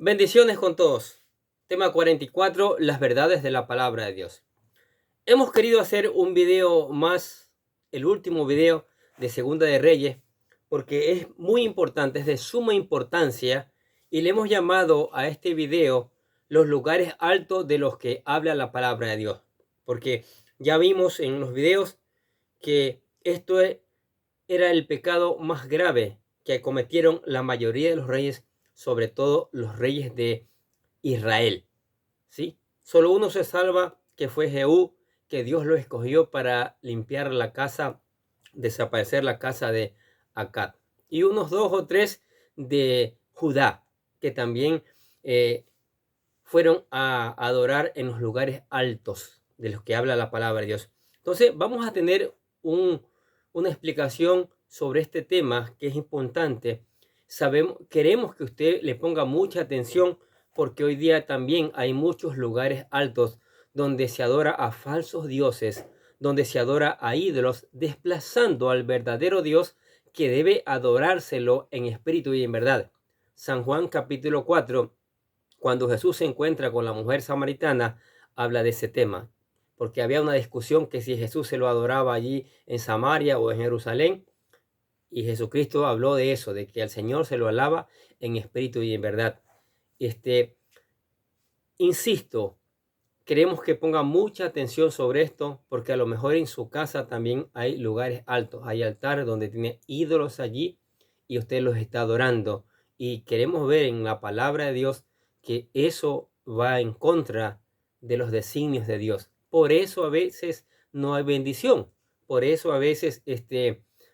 Bendiciones con todos. Tema 44, las verdades de la palabra de Dios. Hemos querido hacer un video más, el último video de Segunda de Reyes, porque es muy importante, es de suma importancia, y le hemos llamado a este video los lugares altos de los que habla la palabra de Dios. Porque ya vimos en los videos que era el pecado más grave que cometieron la mayoría de los reyes, sobre todo los reyes de Israel. ¿Sí? Solo uno se salva, que fue Jehú, que Dios lo escogió para limpiar la casa, desaparecer la casa de Acab. Y unos 2 o 3 de Judá, que también fueron a adorar en los lugares altos de los que habla la palabra de Dios. Entonces vamos a tener una explicación sobre este tema que es importante. Queremos que usted le ponga mucha atención, porque hoy día también hay muchos lugares altos donde se adora a falsos dioses, donde se adora a ídolos, desplazando al verdadero Dios que debe adorárselo en espíritu y en verdad. San Juan capítulo 4, cuando Jesús se encuentra con la mujer samaritana, habla de ese tema, porque había una discusión que si Jesús se lo adoraba allí en Samaria o en Jerusalén, y Jesucristo habló de eso, de que al Señor se lo alaba en espíritu y en verdad. Insisto, queremos que ponga mucha atención sobre esto, porque a lo mejor en su casa también hay lugares altos, hay altares donde tiene ídolos allí y usted los está adorando. Y queremos ver en la palabra de Dios que eso va en contra de los designios de Dios. Por eso a veces no hay bendición. Por eso a veces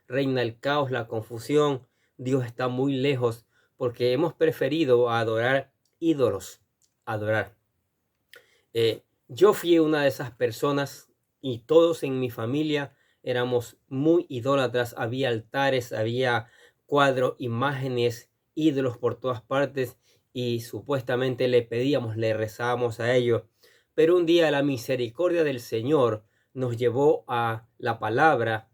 reina el caos, la confusión. Dios está muy lejos porque hemos preferido adorar ídolos, adorar. Yo fui una de esas personas, y todos en mi familia éramos muy idólatras. Había altares, había cuadros, imágenes, ídolos por todas partes, y supuestamente le pedíamos, le rezábamos a ellos. Pero un día la misericordia del Señor nos llevó a la palabra,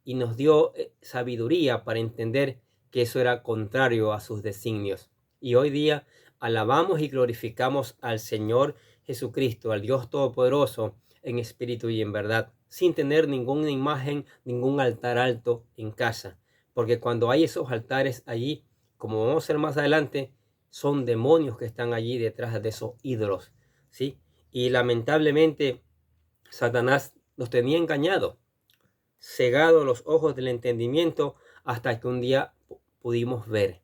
y nos dio sabiduría para entender que eso era contrario a sus designios. Y hoy día alabamos y glorificamos al Señor Jesucristo, al Dios Todopoderoso, en espíritu y en verdad, sin tener ninguna imagen, ningún altar alto en casa. Porque cuando hay esos altares allí, como vamos a ver más adelante, son demonios que están allí detrás de esos ídolos, ¿sí? Y lamentablemente Satanás nos tenía engañado, cegado los ojos del entendimiento, hasta que un día pudimos ver.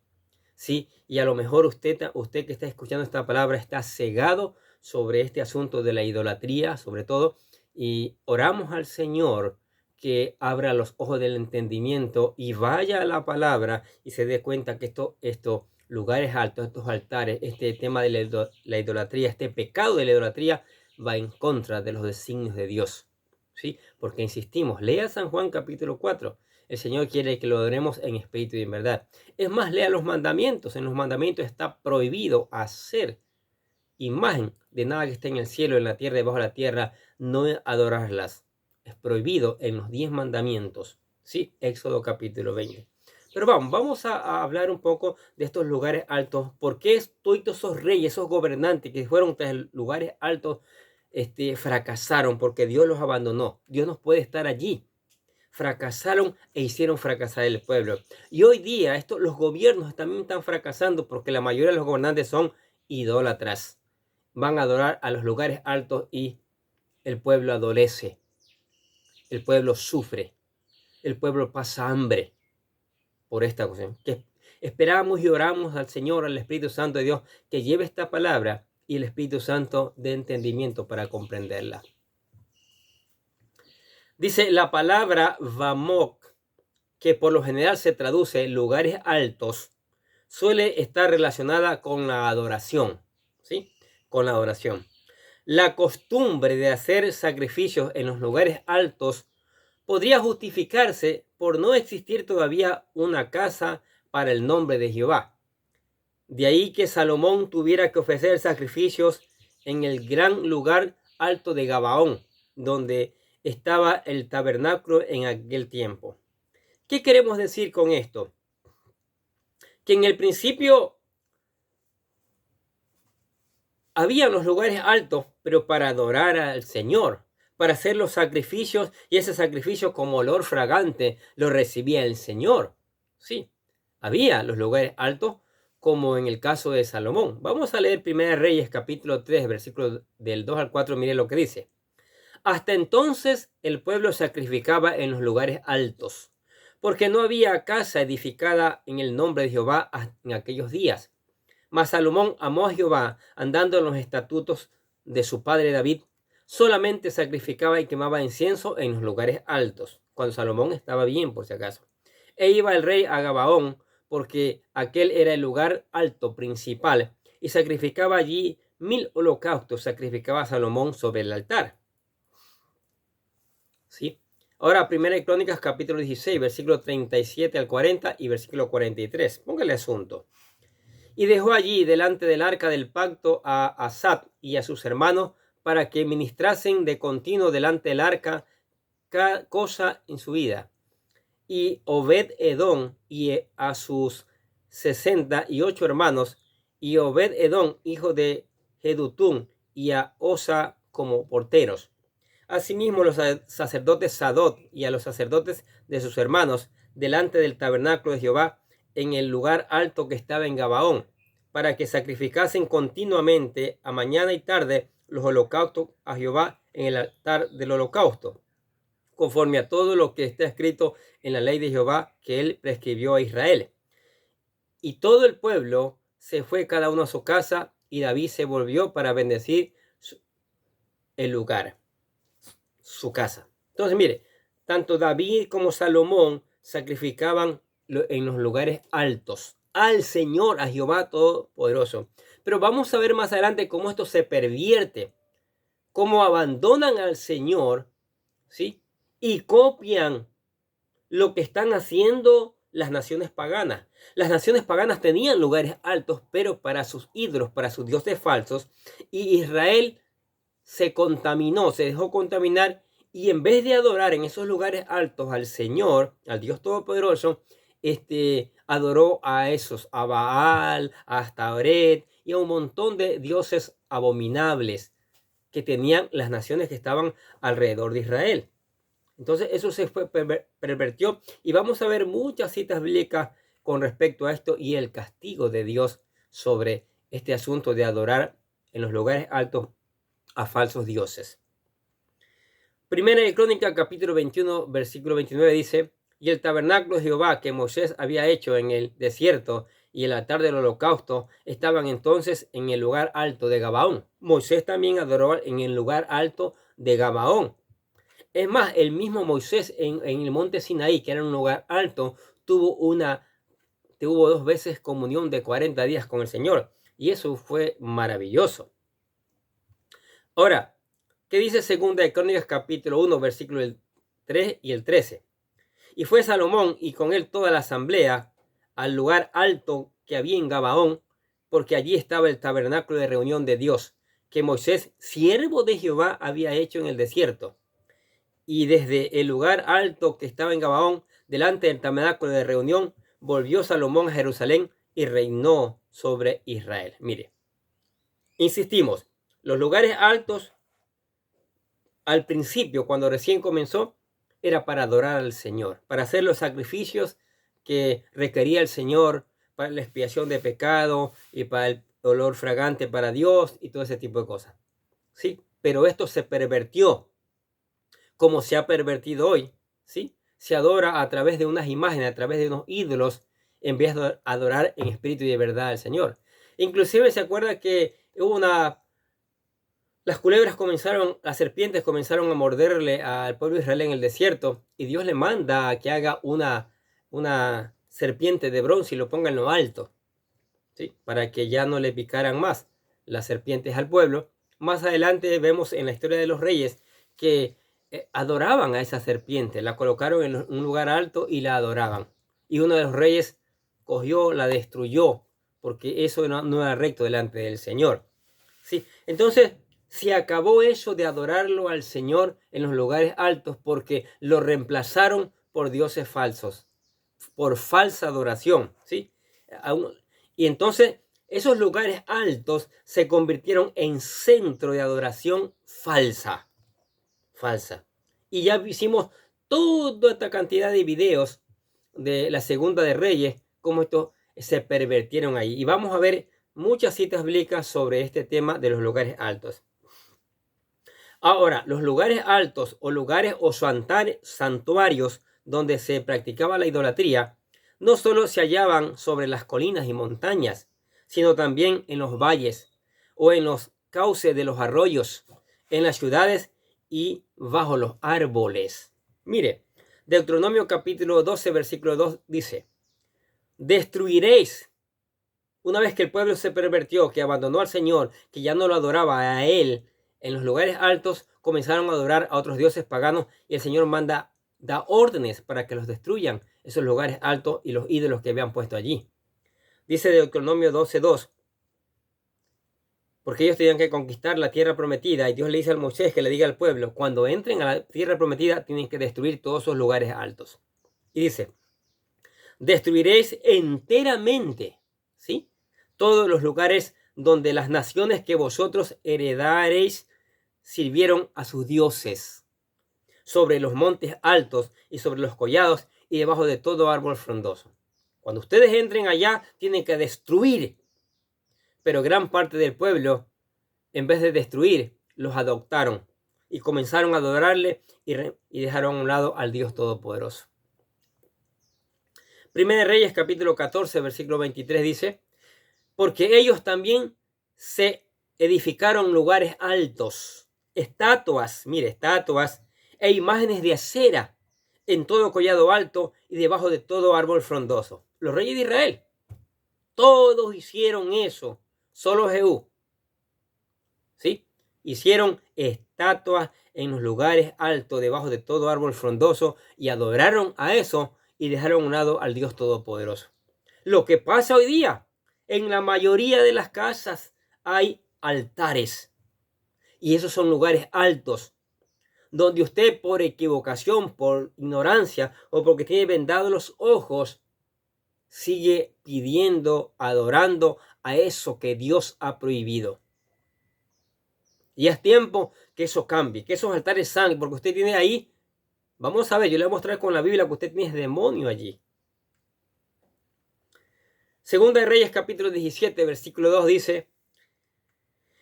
Sí, y a lo mejor usted que está escuchando esta palabra está cegado sobre este asunto de la idolatría, sobre todo, y oramos al Señor que abra los ojos del entendimiento y vaya a la palabra y se dé cuenta que estos lugares altos, estos altares, este tema de la idolatría, este pecado de la idolatría va en contra de los designios de Dios. ¿Sí? Porque insistimos, lea San Juan capítulo 4. El Señor quiere que lo adoremos en espíritu y en verdad. Es más, lea los mandamientos. En los mandamientos está prohibido hacer imagen de nada que esté en el cielo, en la tierra, debajo de la tierra, no adorarlas. Es prohibido en los 10 mandamientos. Sí, Éxodo capítulo 20. Pero vamos a hablar un poco de estos lugares altos. ¿Por qué todos esos reyes, esos gobernantes que fueron tras lugares altos, fracasaron? Porque Dios los abandonó. Dios no puede estar allí. Fracasaron e hicieron fracasar el pueblo. Y hoy día los gobiernos también están fracasando, porque la mayoría de los gobernantes son idólatras. Van a adorar a los lugares altos y el pueblo adolece. El pueblo sufre. El pueblo pasa hambre por esta cuestión. Que esperamos y oramos al Señor, al Espíritu Santo de Dios, que lleve esta palabra y el Espíritu Santo de entendimiento para comprenderla. Dice la palabra Vamok, que por lo general se traduce lugares altos, suele estar relacionada con la adoración, ¿sí? Con la adoración. La costumbre de hacer sacrificios en los lugares altos podría justificarse por no existir todavía una casa para el nombre de Jehová. De ahí que Salomón tuviera que ofrecer sacrificios en el gran lugar alto de Gabaón, donde estaba el tabernáculo en aquel tiempo. ¿Qué queremos decir con esto? Que en el principio Había los lugares altos, pero para adorar al Señor, para hacer los sacrificios, y ese sacrificio como olor fragante lo recibía el Señor. Sí, había los lugares altos, como en el caso de Salomón. Vamos a leer 1 Reyes capítulo 3, versículos del 2 al 4. Mire lo que dice. Hasta entonces el pueblo sacrificaba en los lugares altos, porque no había casa edificada en el nombre de Jehová en aquellos días. Mas Salomón amó a Jehová, andando en los estatutos de su padre David. Solamente sacrificaba y quemaba incienso en los lugares altos, cuando Salomón estaba bien, por si acaso. E iba el rey a Gabaón, porque aquel era el lugar alto principal, y sacrificaba allí 1000 holocaustos, sacrificaba a Salomón sobre el altar. ¿Sí? Ahora, 1 Crónicas capítulo 16, versículo 37 al 40 y versículo 43. Póngale asunto. Y dejó allí delante del arca del pacto a Asaf y a sus hermanos para que ministrasen de continuo delante del arca cada cosa en su vida. Y Obed-Edom y a sus 68 hermanos, y Obed-Edom, hijo de Jedutún, y a Osa como porteros. Asimismo, los sacerdotes Sadot y a los sacerdotes de sus hermanos delante del tabernáculo de Jehová en el lugar alto que estaba en Gabaón, para que sacrificasen continuamente a mañana y tarde los holocaustos a Jehová en el altar del holocausto, conforme a todo lo que está escrito en la ley de Jehová que él prescribió a Israel. Y todo el pueblo se fue cada uno a su casa, y David se volvió para bendecir el lugar, su casa. Entonces, mire, tanto David como Salomón sacrificaban en los lugares altos al Señor, a Jehová Todopoderoso. Pero vamos a ver más adelante cómo esto se pervierte, cómo abandonan al Señor, ¿sí? Y copian lo que están haciendo las naciones paganas. Las naciones paganas tenían lugares altos, pero para sus ídolos, para sus dioses falsos, y Israel se contaminó, se dejó contaminar, y en vez de adorar en esos lugares altos al Señor, al Dios Todopoderoso, adoró a esos, a Baal, a Astaret y a un montón de dioses abominables que tenían las naciones que estaban alrededor de Israel. Entonces eso se pervertió, y vamos a ver muchas citas bíblicas con respecto a esto y el castigo de Dios sobre este asunto de adorar en los lugares altos a falsos dioses. Primera de Crónica capítulo 21 versículo 29 dice: y el tabernáculo de Jehová que Moisés había hecho en el desierto y el altar del holocausto estaban entonces en el lugar alto de Gabaón. Moisés también adoró en el lugar alto de Gabaón. Es más, el mismo Moisés en el monte Sinaí, que era un lugar alto, tuvo 2 veces comunión de 40 días con el Señor, y eso fue maravilloso. Ahora, ¿qué dice Segunda de Crónicas capítulo 1, versículo 3 y el 13? Y fue Salomón y con él toda la asamblea al lugar alto que había en Gabaón, porque allí estaba el tabernáculo de reunión de Dios, que Moisés, siervo de Jehová, había hecho en el desierto. Y desde el lugar alto que estaba en Gabaón, delante del tabernáculo de reunión, volvió Salomón a Jerusalén y reinó sobre Israel. Mire, insistimos, los lugares altos al principio, cuando recién comenzó, era para adorar al Señor, para hacer los sacrificios que requería el Señor para la expiación de pecado y para el olor fragante para Dios y todo ese tipo de cosas. Sí, pero esto se pervertió, como se ha pervertido hoy, ¿sí? Se adora a través de unas imágenes, a través de unos ídolos, en vez de adorar en espíritu y de verdad al Señor. Inclusive se acuerda que hubo las culebras las serpientes comenzaron a morderle al pueblo de Israel en el desierto, y Dios le manda a que haga una serpiente de bronce y lo ponga en lo alto, ¿sí? Para que ya no le picaran más las serpientes al pueblo. Más adelante vemos en la historia de los reyes que adoraban a esa serpiente, la colocaron en un lugar alto y la adoraban. Y uno de los reyes cogió, la destruyó, porque eso no era recto delante del Señor. ¿Sí? Entonces, se acabó eso de adorarlo al Señor en los lugares altos, porque lo reemplazaron por dioses falsos, por falsa adoración, ¿sí? Y entonces esos lugares altos se convirtieron en centro de adoración falsa. Y ya hicimos toda esta cantidad de videos de la Segunda de Reyes, cómo estos se pervertieron ahí. Y vamos a ver muchas citas bíblicas sobre este tema de los lugares altos. Ahora, los lugares altos o lugares o santuarios donde se practicaba la idolatría, no solo se hallaban sobre las colinas y montañas, sino también en los valles o en los cauces de los arroyos, en las ciudades y bajo los árboles. Mire, Deuteronomio capítulo 12, versículo 2 dice: destruiréis, una vez que el pueblo se pervertió, que abandonó al Señor, que ya no lo adoraba a Él, en los lugares altos comenzaron a adorar a otros dioses paganos y el Señor da órdenes para que los destruyan, esos lugares altos y los ídolos que habían puesto allí. Dice Deuteronomio 12:2, porque ellos tenían que conquistar la tierra prometida y Dios le dice a Moisés que le diga al pueblo, cuando entren a la tierra prometida tienen que destruir todos esos lugares altos. Y dice, destruiréis enteramente, ¿sí?, todos los lugares donde las naciones que vosotros heredaréis sirvieron a sus dioses, sobre los montes altos y sobre los collados y debajo de todo árbol frondoso. Cuando ustedes entren allá, tienen que destruir. Pero gran parte del pueblo, en vez de destruir, los adoptaron y comenzaron a adorarle y dejaron a un lado al Dios Todopoderoso. Primera de Reyes, capítulo 14, versículo 23 dice, porque ellos también se edificaron lugares altos, estatuas e imágenes de acera en todo collado alto y debajo de todo árbol frondoso. Los reyes de Israel, todos hicieron eso, solo Jehú, ¿sí?, hicieron estatuas en los lugares altos debajo de todo árbol frondoso y adoraron a eso y dejaron a un lado al Dios Todopoderoso. Lo que pasa hoy día, en la mayoría de las casas hay altares y esos son lugares altos donde usted por equivocación, por ignorancia o porque tiene vendados los ojos, sigue pidiendo, adorando a eso que Dios ha prohibido. Y es tiempo que eso cambie, que esos altares salgan, porque usted tiene ahí, vamos a ver, yo le voy a mostrar con la Biblia que usted tiene demonio allí. Segunda de Reyes capítulo 17, versículo 2 dice,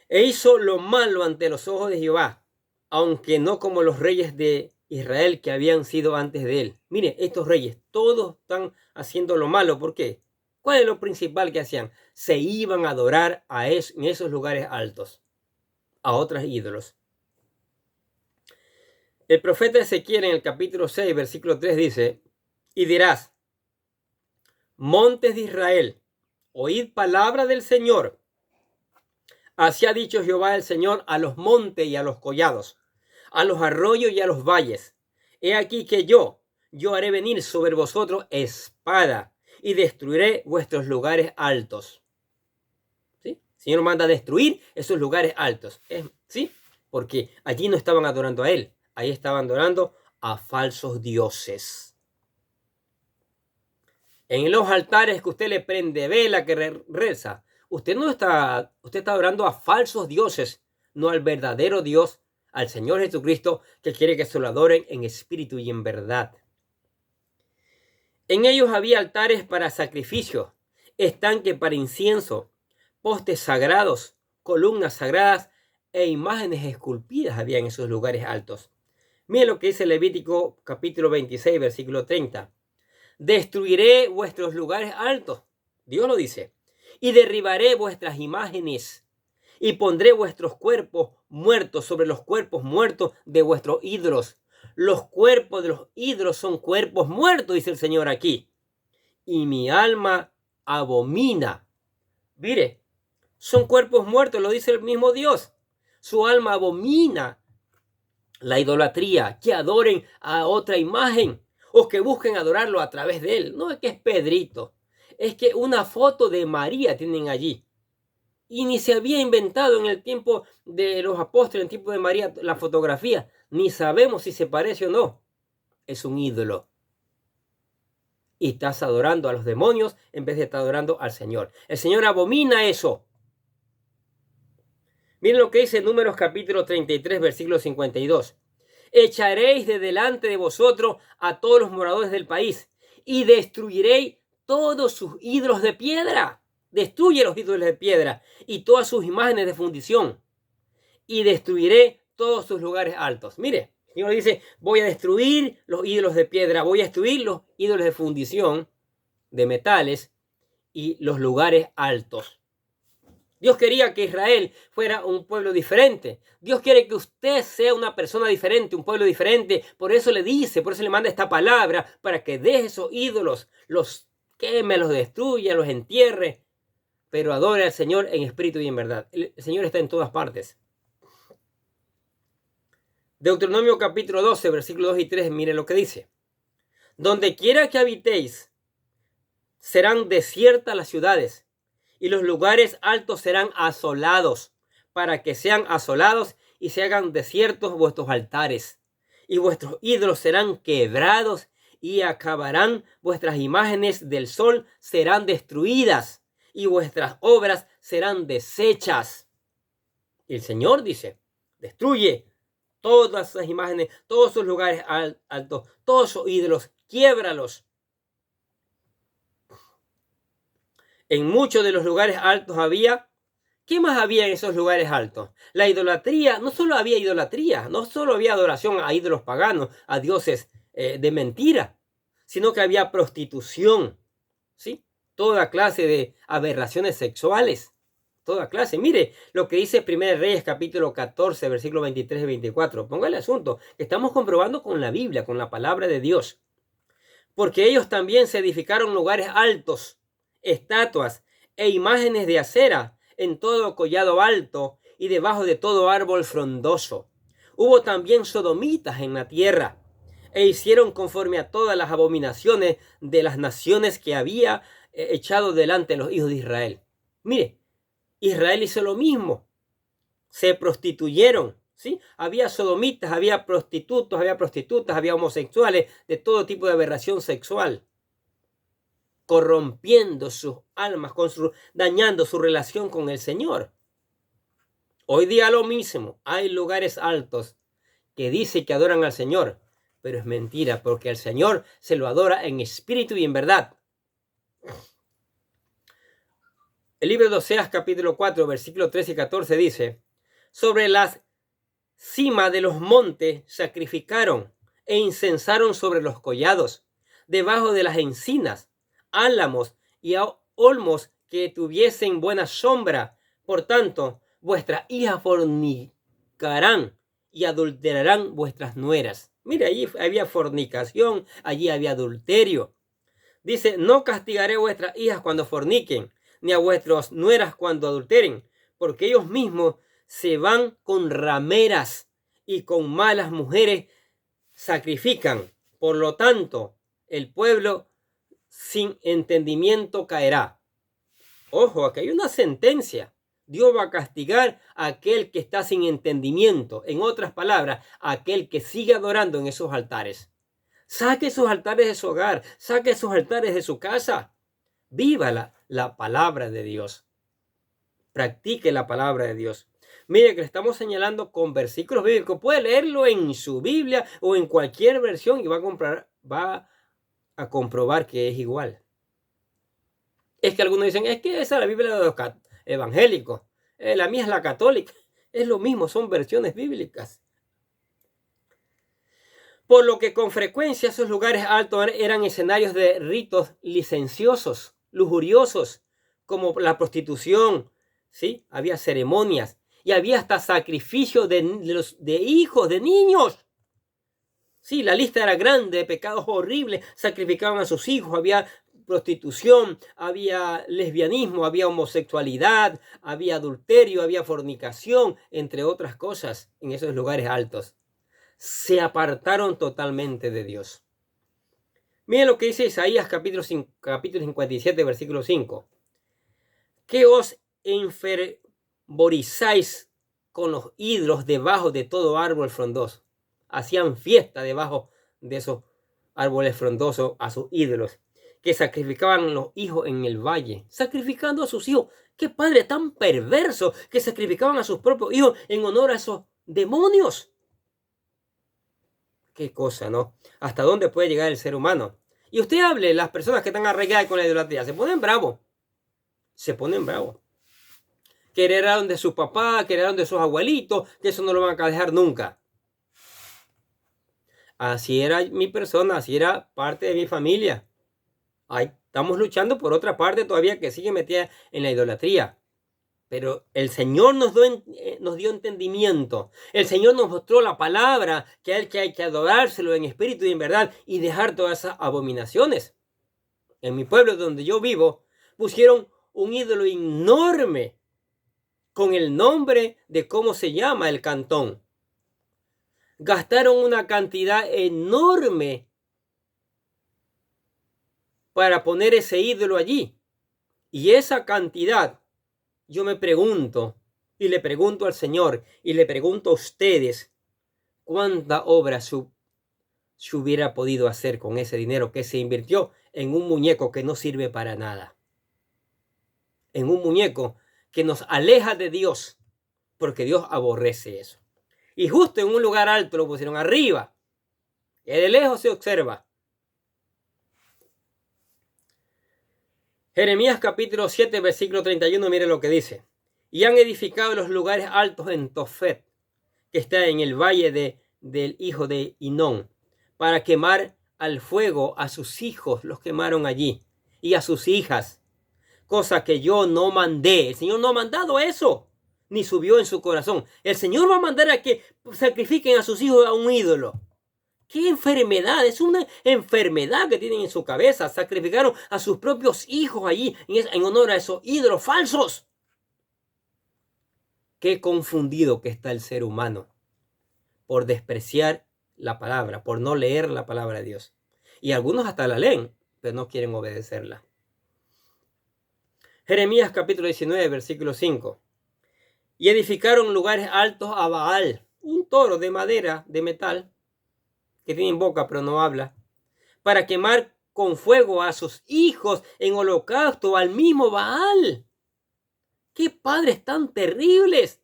e hizo lo malo ante los ojos de Jehová, aunque no como los reyes de Israel que habían sido antes de él. Mire, estos reyes, todos están haciendo lo malo. ¿Por qué? ¿Cuál es lo principal que hacían? Se iban a adorar en esos lugares altos, a otros ídolos. El profeta Ezequiel en el capítulo 6, versículo 3 dice, y dirás, montes de Israel, oíd palabra del Señor. Así ha dicho Jehová el Señor a los montes y a los collados, a los arroyos y a los valles. He aquí que yo haré venir sobre vosotros espada y destruiré vuestros lugares altos. ¿Sí? El Señor manda a destruir esos lugares altos. ¿Sí? Porque allí no estaban adorando a Él, ahí estaban adorando a falsos dioses. En los altares que usted le prende vela, que reza, usted está adorando a falsos dioses, no al verdadero Dios, al Señor Jesucristo, que quiere que se lo adoren en espíritu y en verdad. En ellos había altares para sacrificios, estanque para incienso, postes sagrados, columnas sagradas e imágenes esculpidas había en esos lugares altos. Mire lo que dice Levítico capítulo 26, versículo 30. Destruiré vuestros lugares altos, Dios lo dice, y derribaré vuestras imágenes y pondré vuestros cuerpos muertos sobre los cuerpos muertos de vuestros ídolos. Los cuerpos de los ídolos son cuerpos muertos, dice el Señor aquí. Y mi alma abomina. Mire, son cuerpos muertos, lo dice el mismo Dios. Su alma abomina la idolatría, que adoren a otra imagen o que busquen adorarlo a través de él. No es que es Pedrito, es que una foto de María tienen allí. Y ni se había inventado en el tiempo de los apóstoles, en el tiempo de María, la fotografía. Ni sabemos si se parece o no. Es un ídolo. y estás adorando a los demonios en vez de estar adorando al Señor. El Señor abomina eso. Miren lo que dice Números capítulo 33, versículo 52. Echaréis de delante de vosotros a todos los moradores del país y destruiréis todos sus ídolos de piedra. Destruye los ídolos de piedra y todas sus imágenes de fundición. Y destruiré todos sus lugares altos. Mire, el Señor dice, voy a destruir los ídolos de piedra, voy a destruir los ídolos de fundición, de metales y los lugares altos. Dios quería que Israel fuera un pueblo diferente. Dios quiere que usted sea una persona diferente, un pueblo diferente. Por eso le dice, por eso le manda esta palabra, para que deje esos ídolos, los queme, los destruya, los entierre, pero adore al Señor en espíritu y en verdad. El Señor está en todas partes. Deuteronomio capítulo 12, versículos 2 y 3, mire lo que dice. Donde quiera que habitéis, serán desiertas las ciudades, y los lugares altos serán asolados, para que sean asolados y se hagan desiertos vuestros altares. Y vuestros ídolos serán quebrados y acabarán, vuestras imágenes del sol serán destruidas y vuestras obras serán deshechas. Y el Señor dice, destruye todas esas imágenes, todos esos lugares altos, todos esos ídolos, quiébralos. En muchos de los lugares altos había, ¿qué más había en esos lugares altos? La idolatría, no solo había idolatría, no solo había adoración a ídolos paganos, a dioses de mentira, sino que había prostitución, ¿sí? Toda clase de aberraciones sexuales, toda clase. Mire lo que dice 1 Reyes capítulo 14, versículos 23 y 24. Póngale asunto, que estamos comprobando con la Biblia, con la palabra de Dios. Porque ellos también se edificaron lugares altos, estatuas e imágenes de acera en todo collado alto y debajo de todo árbol frondoso. Hubo también sodomitas en la tierra, e hicieron conforme a todas las abominaciones de las naciones que había echado delante de los hijos de Israel. Mire, Israel hizo lo mismo. Se prostituyeron, ¿sí? Había sodomitas, había prostitutos, había prostitutas, había homosexuales, de todo tipo de aberración sexual, corrompiendo sus almas, dañando su relación con el Señor. Hoy día lo mismo. Hay lugares altos que dicen que adoran al Señor, pero es mentira, porque el Señor se lo adora en espíritu y en verdad. El libro de Oseas capítulo 4, versículos 13 y 14 dice, sobre las cimas de los montes sacrificaron e incensaron sobre los collados, debajo de las encinas, álamos y olmos que tuviesen buena sombra. Por tanto, vuestras hijas fornicarán y adulterarán vuestras nueras. Mire, allí había fornicación, allí había adulterio. Dice, no castigaré a vuestras hijas cuando forniquen, ni a vuestras nueras cuando adulteren, porque ellos mismos se van con rameras y con malas mujeres sacrifican. Por lo tanto, el pueblo sin entendimiento caerá. Ojo, aquí hay una sentencia. Dios va a castigar a aquel que está sin entendimiento. En otras palabras, a aquel que sigue adorando en esos altares. Saque esos altares de su hogar, saque esos altares de su casa. Viva la palabra de Dios. Practique la palabra de Dios. Mire que le estamos señalando con versículos bíblicos. Puede leerlo en su Biblia o en cualquier versión y va a comprobar que es igual. Es que algunos dicen, es que esa es la Biblia de los evangélicos. La mía es la católica. Es lo mismo, son versiones bíblicas. Por lo que con frecuencia esos lugares altos eran escenarios de ritos licenciosos, lujuriosos, como la prostitución, ¿sí? Había ceremonias y había hasta sacrificios de hijos, de niños. Sí, la lista era grande de pecados horribles, sacrificaban a sus hijos, había prostitución, había lesbianismo, había homosexualidad, había adulterio, había fornicación, entre otras cosas en esos lugares altos. Se apartaron totalmente de Dios. Miren lo que dice Isaías capítulo 57, versículo 5. Que os enfervorizáis con los ídolos debajo de todo árbol frondoso. Hacían fiesta debajo de esos árboles frondosos a sus ídolos. que sacrificaban los hijos en el valle, sacrificando a sus hijos. Qué padre tan perverso que sacrificaban a sus propios hijos en honor a esos demonios. Qué cosa, ¿no? ¿Hasta dónde puede llegar el ser humano? Y usted hable, las personas que están arraigadas con la idolatría, se ponen bravos. Se ponen bravos. Que heredaron de su papá, que heredaron de sus abuelitos, que eso no lo van a dejar nunca. Así era mi persona, así era parte de mi familia. Ahí estamos luchando por otra parte todavía que sigue metida en la idolatría. Pero el Señor nos dio entendimiento. El Señor nos mostró la palabra, que hay que adorárselo en espíritu y en verdad y dejar todas esas abominaciones. En mi pueblo donde yo vivo, pusieron un ídolo enorme con el nombre de cómo se llama el cantón. Gastaron una cantidad enorme para poner ese ídolo allí. Y esa cantidad, yo me pregunto, y le pregunto al Señor, y le pregunto a ustedes, ¿cuánta obra se hubiera podido hacer con ese dinero que se invirtió en un muñeco que no sirve para nada? En un muñeco que nos aleja de Dios, porque Dios aborrece eso. Y justo en un lugar alto lo pusieron arriba, que de lejos se observa. Jeremías capítulo 7, versículo 31, mire lo que dice. Y han edificado los lugares altos en Tofet, que está en el valle del hijo de Hinón, para quemar al fuego a sus hijos, los quemaron allí, y a sus hijas, cosa que yo no mandé. El Señor no ha mandado eso, ni subió en su corazón. El Señor va a mandar a que sacrifiquen a sus hijos a un ídolo. ¡Qué enfermedad! Es una enfermedad que tienen en su cabeza. Sacrificaron a sus propios hijos allí en honor a esos ídolos falsos. Qué confundido que está el ser humano por despreciar la palabra, por no leer la palabra de Dios. Y algunos hasta la leen, pero no quieren obedecerla. Jeremías capítulo 19, versículo 5. Y edificaron lugares altos a Baal, un toro de madera, de metal, que tiene boca pero no habla, para quemar con fuego a sus hijos en holocausto al mismo Baal. ¡Qué padres tan terribles!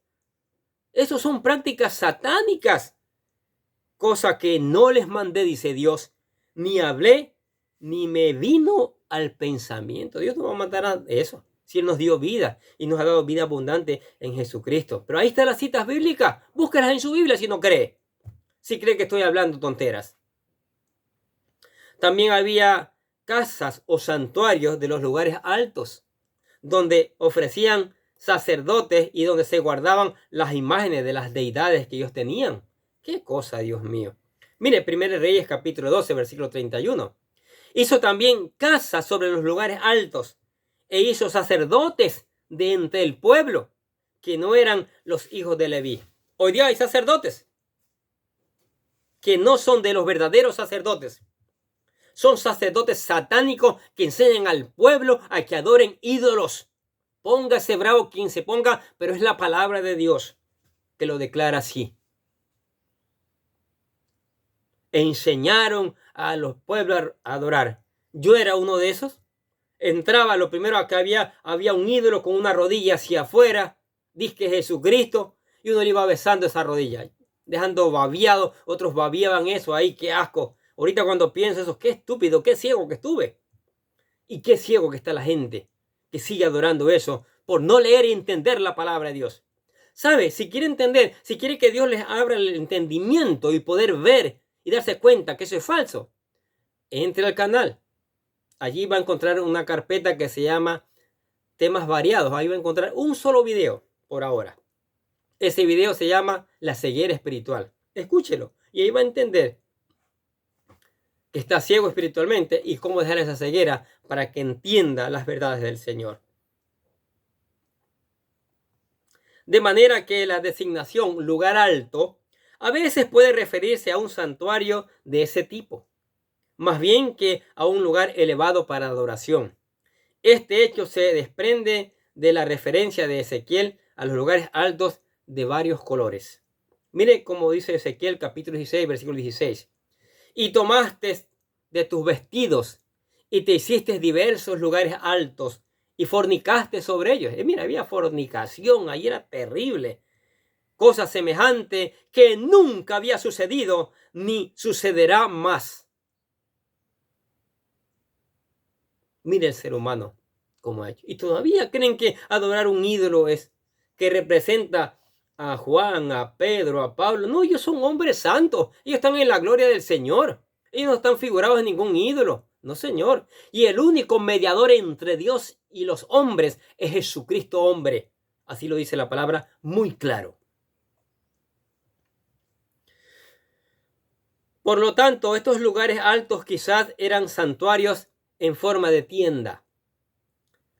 Esos son prácticas satánicas, cosa que no les mandé, dice Dios, ni hablé, ni me vino al pensamiento. Dios no va a mandar a eso, si Él nos dio vida y nos ha dado vida abundante en Jesucristo. Pero ahí están las citas bíblicas, búscalas en su Biblia si no cree. Si cree que estoy hablando tonteras. También había casas o santuarios de los lugares altos, donde ofrecían sacerdotes y donde se guardaban las imágenes de las deidades que ellos tenían. ¡Qué cosa, Dios mío! Mire, 1 Reyes capítulo 12, versículo 31. Hizo también casas sobre los lugares altos e hizo sacerdotes de entre el pueblo, que no eran los hijos de Leví. Hoy día hay sacerdotes que no son de los verdaderos sacerdotes. Son sacerdotes satánicos que enseñan al pueblo a que adoren ídolos. Póngase bravo quien se ponga, pero es la palabra de Dios que lo declara así. Enseñaron a los pueblos a adorar. Yo era uno de esos. Entraba, lo primero que había un ídolo con una rodilla hacia afuera, dice Jesucristo, y uno le iba besando esa rodilla, dejando babiado, otros babiaban eso ahí, qué asco. Ahorita cuando pienso eso, qué estúpido, qué ciego que estuve. Y qué ciego que está la gente que sigue adorando eso por no leer y entender la palabra de Dios. ¿Sabe? Si quiere entender, si quiere que Dios les abra el entendimiento y poder ver y darse cuenta que eso es falso, entre al canal. Allí va a encontrar una carpeta que se llama temas variados. Ahí va a encontrar un solo video por ahora. Ese video se llama La ceguera espiritual. Escúchelo y ahí va a entender que está ciego espiritualmente y cómo dejar esa ceguera para que entienda las verdades del Señor. De manera que la designación lugar alto a veces puede referirse a un santuario de ese tipo, más bien que a un lugar elevado para adoración. Este hecho se desprende de la referencia de Ezequiel a los lugares altos de varios colores. Mire cómo dice Ezequiel capítulo 16, versículo 16. Y tomaste de tus vestidos y te hiciste diversos lugares altos y fornicaste sobre ellos. Mira, había fornicación, ahí era terrible. Cosa semejante que nunca había sucedido ni sucederá más. Mire el ser humano como ha hecho. Y todavía creen que adorar un ídolo es que representa a Juan, a Pedro, a Pablo. No, ellos son hombres santos. Ellos están en la gloria del Señor. Ellos no están figurados en ningún ídolo. No, Señor. Y el único mediador entre Dios y los hombres es Jesucristo hombre. Así lo dice la palabra muy claro. Por lo tanto, estos lugares altos quizás eran santuarios en forma de tienda.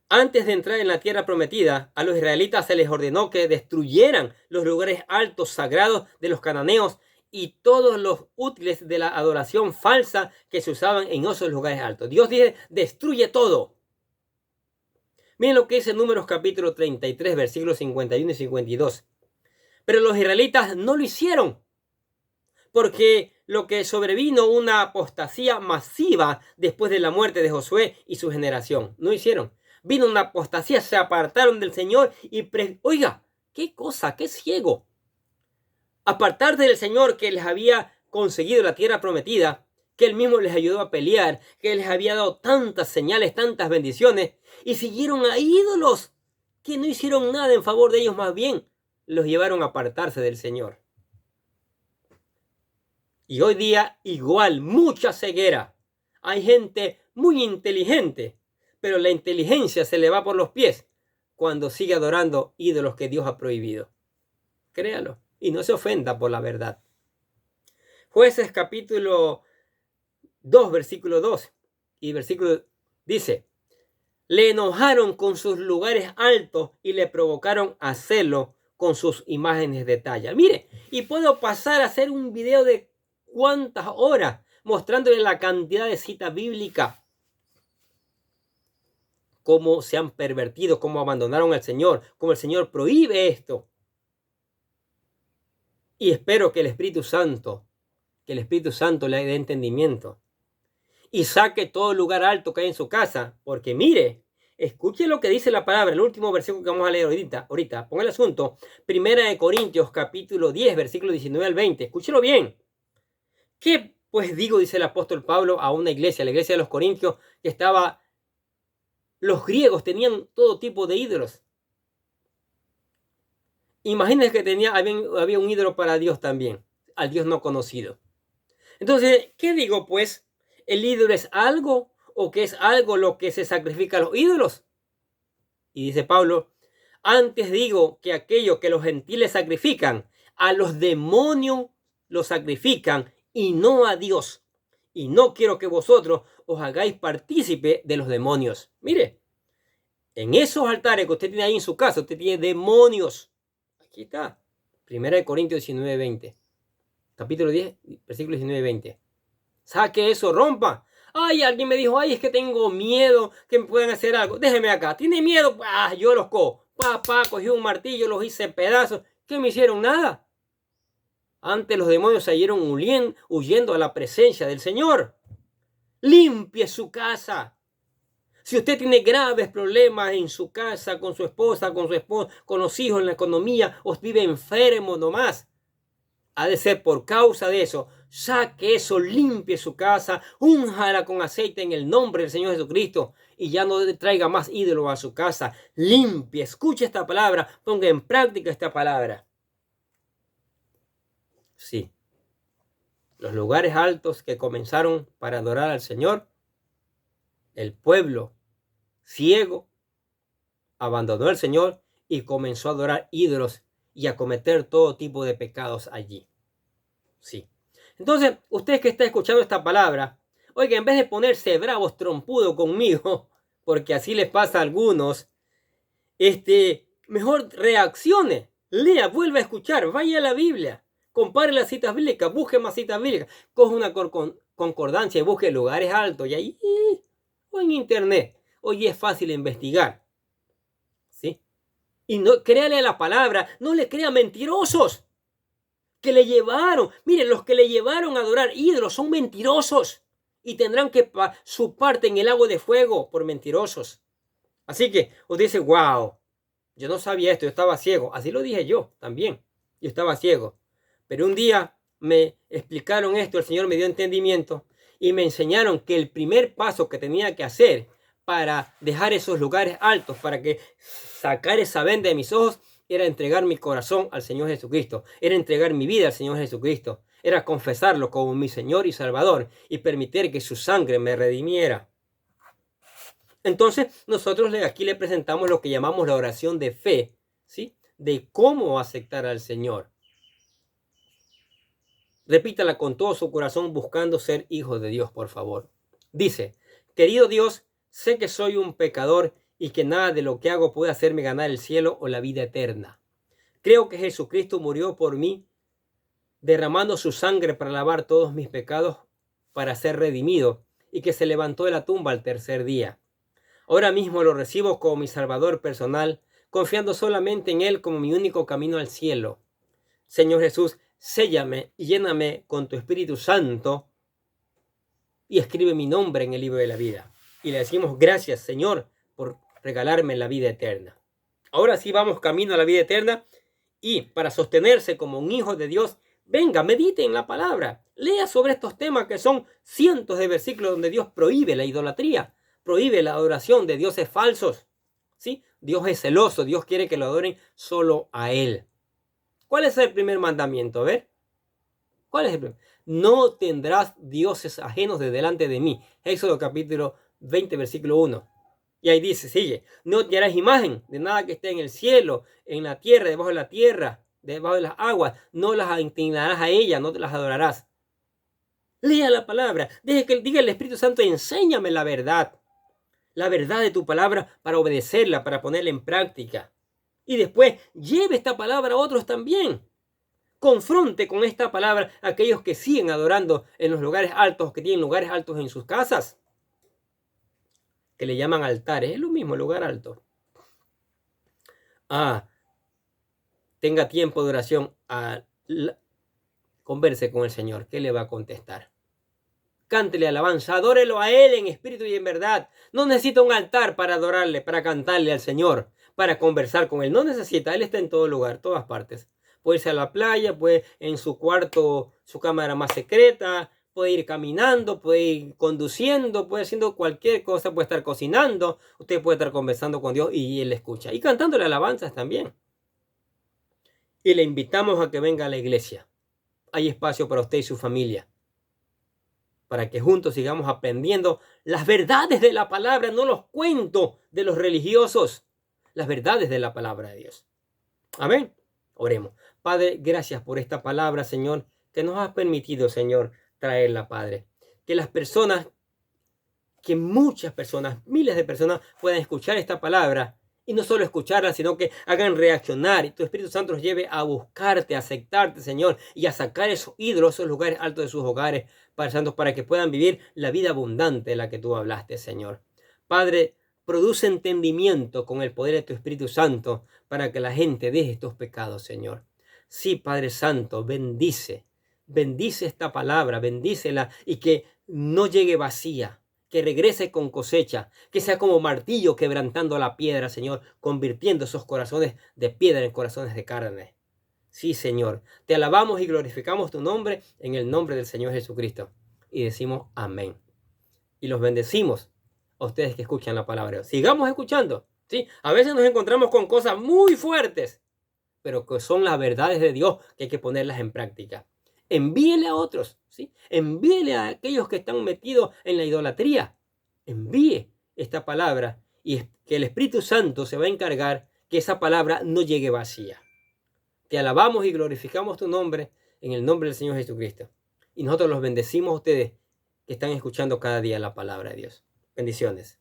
Antes de entrar en la tierra prometida, a los israelitas se les ordenó que destruyeran los lugares altos sagrados de los cananeos y todos los útiles de la adoración falsa que se usaban en esos lugares altos. Dios dice, destruye todo. Miren lo que dice Números capítulo 33, versículos 51 y 52. Pero los israelitas no lo hicieron, porque lo que sobrevino una apostasía masiva después de la muerte de Josué y su generación. No hicieron. Vino una apostasía, se apartaron del Señor y, oiga, qué cosa, qué ciego. Apartarse del Señor que les había conseguido la tierra prometida, que Él mismo les ayudó a pelear, que les había dado tantas señales, tantas bendiciones, y siguieron a ídolos que no hicieron nada en favor de ellos, más bien los llevaron a apartarse del Señor. Y hoy día igual, mucha ceguera. Hay gente muy inteligente, pero la inteligencia se le va por los pies cuando sigue adorando ídolos que Dios ha prohibido. Créalo y no se ofenda por la verdad. Jueces capítulo 2, versículo 2 y versículo dice, le enojaron con sus lugares altos y le provocaron a celo con sus imágenes de talla. Mire, y puedo pasar a hacer un video de cuántas horas mostrándole la cantidad de citas bíblicas, cómo se han pervertido, cómo abandonaron al Señor, cómo el Señor prohíbe esto. Y espero que el Espíritu Santo le dé entendimiento y saque todo lugar alto que hay en su casa, porque mire, escuche lo que dice la palabra, el último versículo que vamos a leer ahorita. Ponga el asunto, 1 Corintios capítulo 10, versículo 19 al 20, escúchelo bien. ¿Qué pues digo, dice el apóstol Pablo a una iglesia, la iglesia de los Corintios, que estaba, los griegos tenían todo tipo de ídolos. Imagínense que había un ídolo para Dios también, al Dios no conocido. Entonces, ¿qué digo pues? ¿El ídolo es algo o que es algo lo que se sacrifica a los ídolos? Y dice Pablo, antes digo que aquello que los gentiles sacrifican, a los demonios los sacrifican y no a Dios. Y no quiero que vosotros os hagáis partícipe de los demonios. Mire, en esos altares que usted tiene ahí en su casa, usted tiene demonios. Aquí está, 1 Corintios 19, 20. Capítulo 10, versículos 19 y 20. Saque eso, rompa. Ay, alguien me dijo, ay, es que tengo miedo que me puedan hacer algo. Déjeme acá. ¿Tiene miedo? Yo los cojo. Cogí un martillo, los hice pedazos. ¿Qué me hicieron? Nada. Antes los demonios salieron huyendo a la presencia del Señor. Limpie su casa. Si usted tiene graves problemas en su casa, con su esposa, con los hijos, en la economía, o vive enfermo nomás, ha de ser por causa de eso. Saque eso, limpie su casa, únjala con aceite en el nombre del Señor Jesucristo y ya no traiga más ídolos a su casa. Limpie, escuche esta palabra, ponga en práctica esta palabra. Sí, los lugares altos que comenzaron para adorar al Señor, el pueblo ciego abandonó al Señor y comenzó a adorar ídolos y a cometer todo tipo de pecados allí. Sí. Entonces, usted que está escuchando esta palabra, oiga, en vez de ponerse bravos, trompudo conmigo, porque así les pasa a algunos, mejor reaccione, lea, vuelva a escuchar, vaya a la Biblia, compare las citas bíblicas, busque más citas bíblicas, coge una concordancia y busque lugares altos, y ahí, o en internet, hoy es fácil investigar, ¿sí? Y no, créale a la palabra, no le crea mentirosos. Que le llevaron, miren, los que le llevaron a adorar ídolos son mentirosos y tendrán que su parte en el lago de fuego por mentirosos. Así que usted dice, wow, yo no sabía esto, yo estaba ciego. Así lo dije yo también, yo estaba ciego. Pero un día me explicaron esto, el Señor me dio entendimiento y me enseñaron que el primer paso que tenía que hacer para dejar esos lugares altos, para que sacar esa venda de mis ojos, era entregar mi corazón al Señor Jesucristo, era entregar mi vida al Señor Jesucristo, era confesarlo como mi Señor y Salvador y permitir que su sangre me redimiera. Entonces, nosotros aquí le presentamos lo que llamamos la oración de fe, ¿sí? De cómo aceptar al Señor. Repítala con todo su corazón buscando ser hijo de Dios, por favor. Dice, querido Dios, sé que soy un pecador y que nada de lo que hago puede hacerme ganar el cielo o la vida eterna. Creo que Jesucristo murió por mí, derramando su sangre para lavar todos mis pecados, para ser redimido, y que se levantó de la tumba al tercer día. Ahora mismo lo recibo como mi Salvador personal, confiando solamente en Él como mi único camino al cielo. Señor Jesús, séllame y lléname con tu Espíritu Santo y escribe mi nombre en el libro de la vida. Y le decimos gracias, Señor, por regalarme la vida eterna. Ahora sí vamos camino a la vida eterna y para sostenerse como un hijo de Dios, venga, medite en la palabra. Lea sobre estos temas que son cientos de versículos donde Dios prohíbe la idolatría, prohíbe la adoración de dioses falsos. ¿Sí? Dios es celoso, Dios quiere que lo adoren solo a Él. ¿Cuál es el primer mandamiento? A ver. ¿Cuál es el primer? No tendrás dioses ajenos de delante de mí. Éxodo capítulo 20, versículo 1. Y ahí dice, sigue, no te harás imagen de nada que esté en el cielo, en la tierra, debajo de la tierra, debajo de las aguas. No las inclinarás a ellas, no te las adorarás. Lea la palabra. Deje que diga el Espíritu Santo, enséñame la verdad de tu palabra para obedecerla, para ponerla en práctica. Y después, lleve esta palabra a otros también. Confronte con esta palabra a aquellos que siguen adorando en los lugares altos, que tienen lugares altos en sus casas, que le llaman altares. Es lo mismo, lugar alto. Tenga tiempo de oración. Converse con el Señor. ¿Qué le va a contestar? Cántele alabanza, adórelo a Él en espíritu y en verdad. No necesita un altar para adorarle, para cantarle al Señor, para conversar con Él. No necesita, Él está en todo lugar, todas partes. Puede irse a la playa, puede en su cuarto, su cámara más secreta, puede ir caminando, puede ir conduciendo, puede haciendo cualquier cosa, puede estar cocinando. Usted puede estar conversando con Dios y Él escucha. Y cantándole alabanzas también. Y le invitamos a que venga a la iglesia. Hay espacio para usted y su familia, para que juntos sigamos aprendiendo las verdades de la palabra, no los cuentos de los religiosos, las verdades de la palabra de Dios. Amén. Oremos. Padre, gracias por esta palabra, Señor, que nos has permitido, Señor, traerla, Padre. Que las personas, que muchas personas, miles de personas puedan escuchar esta palabra y no solo escucharla, sino que hagan reaccionar y tu Espíritu Santo los lleve a buscarte, a aceptarte, Señor, y a sacar esos ídolos, esos lugares altos de sus hogares, Padre Santo, para que puedan vivir la vida abundante de la que tú hablaste, Señor. Padre, produce entendimiento con el poder de tu Espíritu Santo para que la gente deje estos pecados, Señor. Sí, Padre Santo, bendice esta palabra, bendícela y que no llegue vacía, que regrese con cosecha, que sea como martillo quebrantando la piedra, Señor, convirtiendo esos corazones de piedra en corazones de carne. Sí, Señor, te alabamos y glorificamos tu nombre en el nombre del Señor Jesucristo. Y decimos amén. Y los bendecimos a ustedes que escuchan la palabra. Sigamos escuchando, ¿sí? A veces nos encontramos con cosas muy fuertes, pero que son las verdades de Dios que hay que ponerlas en práctica. Envíele a otros, ¿sí? Envíele a aquellos que están metidos en la idolatría. Envíe esta palabra y que el Espíritu Santo se va a encargar que esa palabra no llegue vacía. Te alabamos y glorificamos tu nombre en el nombre del Señor Jesucristo. Y nosotros los bendecimos a ustedes que están escuchando cada día la palabra de Dios. Bendiciones.